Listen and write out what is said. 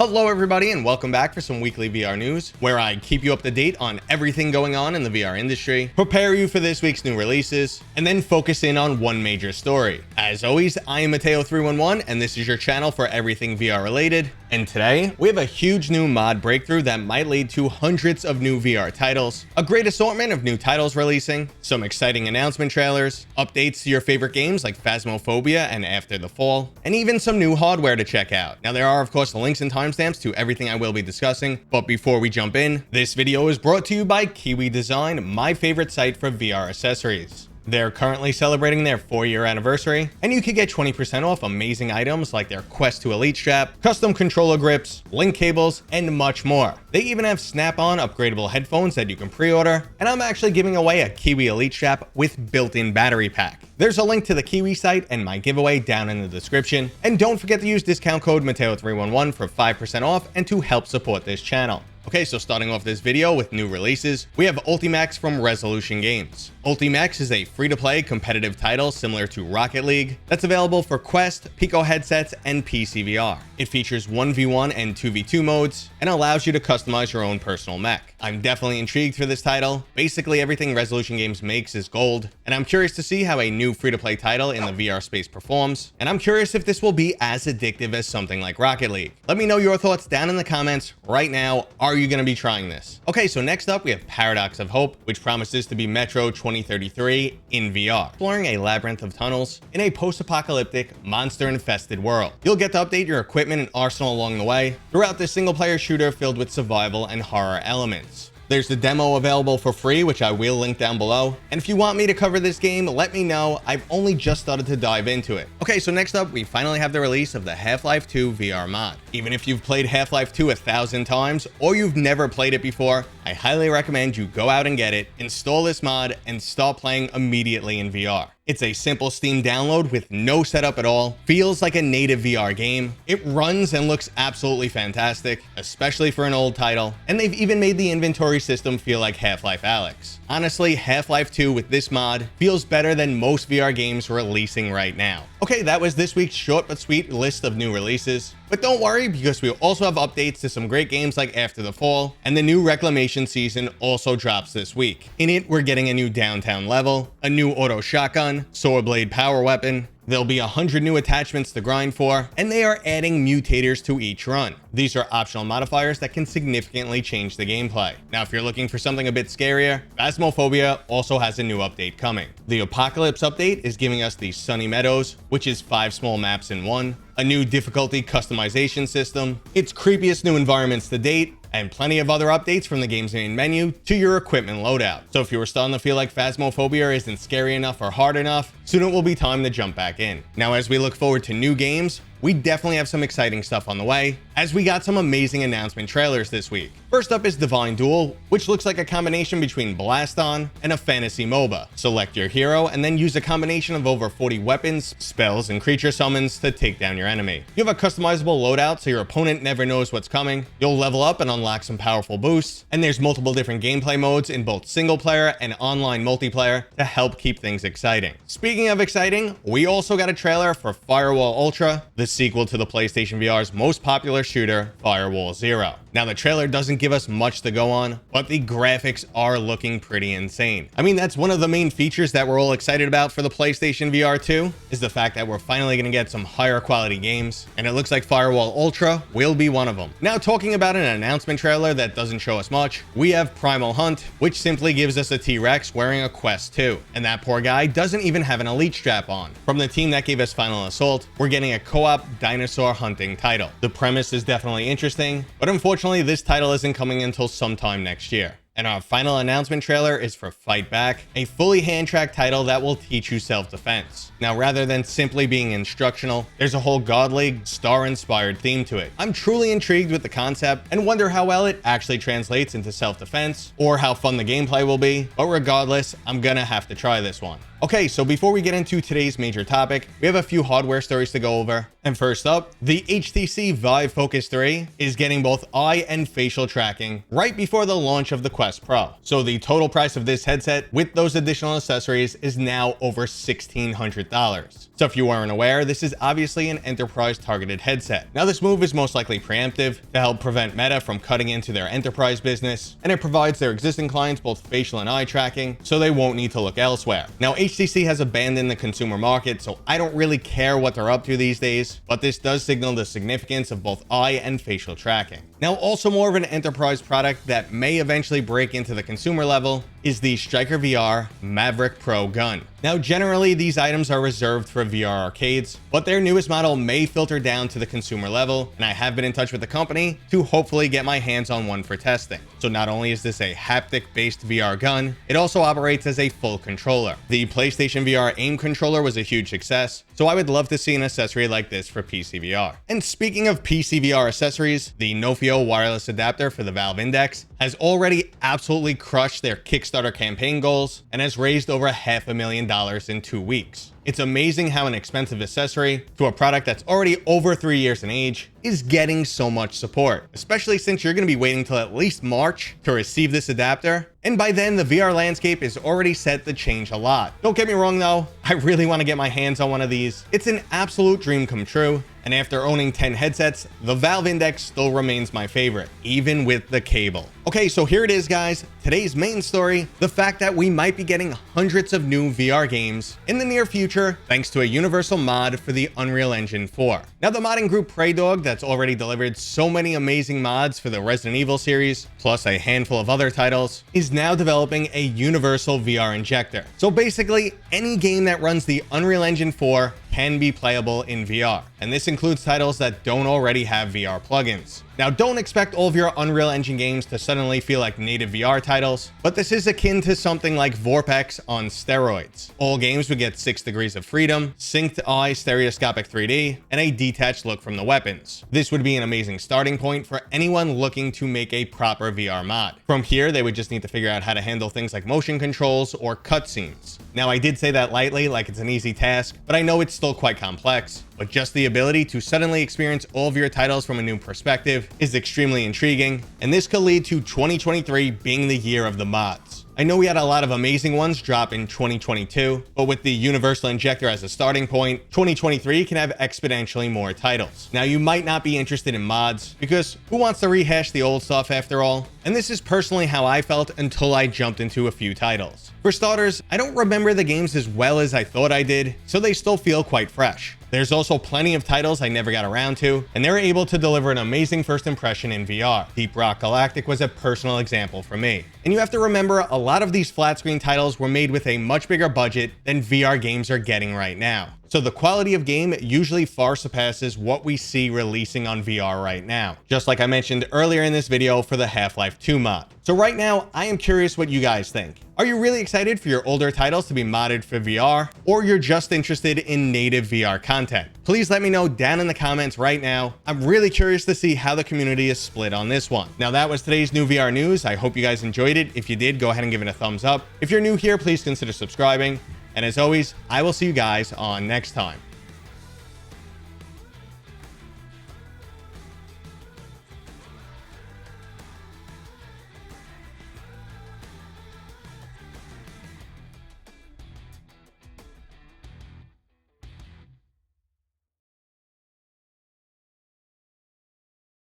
Hello everybody and welcome back for some weekly VR news, where I keep you up to date on everything going on in the VR industry, prepare you for this week's new releases, and then focus in on one major story. As always, I am Mateo311 and this is your channel for everything VR related, and today we have a huge new mod breakthrough that might lead to hundreds of new VR titles, a great assortment of new titles releasing, some exciting announcement trailers, updates to your favorite games like Phasmophobia and After the Fall, and even some new hardware to check out. Now there are of course the links and timestamps to everything I will be discussing, but before we jump in, this video is brought to you by Kiwi Design, my favorite site for VR accessories. They're currently celebrating their 4-year anniversary, and you can get 20% off amazing items like their Quest 2 Elite strap, custom controller grips, link cables, and much more. They even have snap-on upgradable headphones that you can pre-order, and I'm actually giving away a Kiwi Elite strap with built-in battery pack. There's a link to the Kiwi site and my giveaway down in the description, and don't forget to use discount code Mateo311 for 5% off and to help support this channel. Okay, so starting off this video with new releases, we have Ultimechs from Resolution Games. Ultimechs is a free-to-play competitive title similar to Rocket League that's available for Quest, PICO headsets, and PCVR. It features 1v1 and 2v2 modes and allows you to customize your own personal mech. I'm definitely intrigued for this title. Basically everything Resolution Games makes is gold, and I'm curious to see how a new free-to-play title in the VR space performs, and I'm curious if this will be as addictive as something like Rocket League. Let me know your thoughts down in the comments right now. Are you going to be trying this? Okay, so next up we have Paradox of Hope, which promises to be Metro 2033 in VR, exploring a labyrinth of tunnels in a post-apocalyptic, monster-infested world. You'll get to update your equipment and arsenal along the way throughout this single-player shooter filled with survival and horror elements. There's the demo available for free, which I will link down below. And if you want me to cover this game, let me know. I've only just started to dive into it. Okay, so next up, we finally have the release of the Half-Life 2 VR mod. Even if you've played Half-Life 2 1,000 times, or you've never played it before, I highly recommend you go out and get it, install this mod, and start playing immediately in VR. It's a simple Steam download with no setup at all, feels like a native VR game. It runs and looks absolutely fantastic, especially for an old title, and they've even made the inventory system feel like Half-Life Alyx. Honestly, Half-Life 2 with this mod feels better than most VR games releasing right now. Okay, that was this week's short but sweet list of new releases. But don't worry, because we also have updates to some great games like After the Fall, and the new Reclamation season also drops this week. In it, we're getting a new downtown level, a new auto shotgun, sword blade power weapon. There'll be 100 new attachments to grind for, and they are adding mutators to each run. These are optional modifiers that can significantly change the gameplay. Now, if you're looking for something a bit scarier, Phasmophobia also has a new update coming. The Apocalypse update is giving us the Sunny Meadows, which is 5 small maps in one, a new difficulty customization system, its creepiest new environments to date, and plenty of other updates from the game's main menu to your equipment loadout. So if you were starting to feel like Phasmophobia isn't scary enough or hard enough, soon it will be time to jump back in. Now, as we look forward to new games, we definitely have some exciting stuff on the way, as we got some amazing announcement trailers this week. First up is Divine Duel, which looks like a combination between Blast On and a fantasy MOBA. Select your hero and then use a combination of over 40 weapons, spells, and creature summons to take down your enemy. You have a customizable loadout so your opponent never knows what's coming. You'll level up and unlock some powerful boosts, and there's multiple different gameplay modes in both single player and online multiplayer to help keep things exciting. Speaking of exciting, we also got a trailer for Firewall Ultra, the sequel to the PlayStation VR's most popular shooter, Firewall 0. Now, the trailer doesn't give us much to go on, but the graphics are looking pretty insane. I mean, that's one of the main features that we're all excited about for the PlayStation VR 2, is the fact that we're finally going to get some higher quality games, and it looks like Firewall Ultra will be one of them. Now, talking about an announcement trailer that doesn't show us much, we have Primal Hunt, which simply gives us a T-Rex wearing a Quest 2, and that poor guy doesn't even have an Elite strap on. From the team that gave us Final Assault, we're getting a co-op dinosaur hunting title. The premise is definitely interesting, but unfortunately this title isn't coming until sometime next year. And our final announcement trailer is for Fight Back, a fully hand-tracked title that will teach you self-defense. Now, rather than simply being instructional, there's a whole God League star-inspired theme to it. I'm truly intrigued with the concept and wonder how well it actually translates into self-defense or how fun the gameplay will be, but regardless, I'm gonna have to try this one. Okay, so before we get into today's major topic, we have a few hardware stories to go over, And first up, the HTC Vive Focus 3 is getting both eye and facial tracking right before the launch of the Quest Pro. So the total price of this headset with those additional accessories is now over $1,600. So if you weren't aware, this is obviously an enterprise targeted headset. Now this move is most likely preemptive to help prevent Meta from cutting into their enterprise business, and it provides their existing clients both facial and eye tracking, so they won't need to look elsewhere. Now HTC has abandoned the consumer market, so I don't really care what they're up to these days, but this does signal the significance of both eye and facial tracking. Now also more of an enterprise product that may eventually break into the consumer level is the StrikerVR Maverick Pro gun. Now generally these items are reserved for VR arcades, but their newest model may filter down to the consumer level, and I have been in touch with the company to hopefully get my hands on one for testing. So not only is this a haptic based VR gun, it also operates as a full controller. The PlayStation VR aim controller was a huge success, so I would love to see an accessory like this for PCVR. And speaking of PCVR accessories, the Nofio wireless adapter for the Valve Index has already absolutely crushed their Kickstarter campaign goals and has raised over $500,000 in 2 weeks. It's amazing how an expensive accessory to a product that's already over 3 years in age is getting so much support, especially since you're going to be waiting till at least March to receive this adapter. And by then, the VR landscape is already set to change a lot. Don't get me wrong though, I really want to get my hands on one of these. It's an absolute dream come true. And after owning 10 headsets, the Valve Index still remains my favorite, even with the cable. Okay, so here it is guys, today's main story, the fact that we might be getting hundreds of new VR games in the near future, thanks to a universal mod for the Unreal Engine 4. Now the modding group Preydog, that's already delivered so many amazing mods for the Resident Evil series, plus a handful of other titles, is now developing a universal VR injector. So basically, any game that runs the Unreal Engine 4 can be playable in VR, and this includes titles that don't already have VR plugins. Now, don't expect all of your Unreal Engine games to suddenly feel like native VR titles, but this is akin to something like Vorpex on steroids. All games would get 6 degrees of freedom, synced eye stereoscopic 3D, and a detached look from the weapons. This would be an amazing starting point for anyone looking to make a proper VR mod. From here, they would just need to figure out how to handle things like motion controls or cutscenes. Now, I did say that lightly, like it's an easy task, but I know it's still quite complex. But just the ability to suddenly experience all of your titles from a new perspective is extremely intriguing, and this could lead to 2023 being the year of the mods. I know we had a lot of amazing ones drop in 2022, but with the Universal Injector as a starting point, 2023 can have exponentially more titles. Now, you might not be interested in mods, because who wants to rehash the old stuff after all? And this is personally how I felt until I jumped into a few titles. For starters, I don't remember the games as well as I thought I did, so they still feel quite fresh. There's also plenty of titles I never got around to, and they're able to deliver an amazing first impression in VR. Deep Rock Galactic was a personal example for me. And you have to remember, a lot of these flat screen titles were made with a much bigger budget than VR games are getting right now. So the quality of game usually far surpasses what we see releasing on VR right now, just like I mentioned earlier in this video for the Half-Life 2 mod. So right now, I am curious what you guys think. Are you really excited for your older titles to be modded for VR, or you're just interested in native VR content? Please let me know down in the comments right now. I'm really curious to see how the community is split on this one. Now that was today's new VR news. I hope you guys enjoyed it. If you did, go ahead and give it a thumbs up. If you're new here, please consider subscribing. And as always, I will see you guys on next time.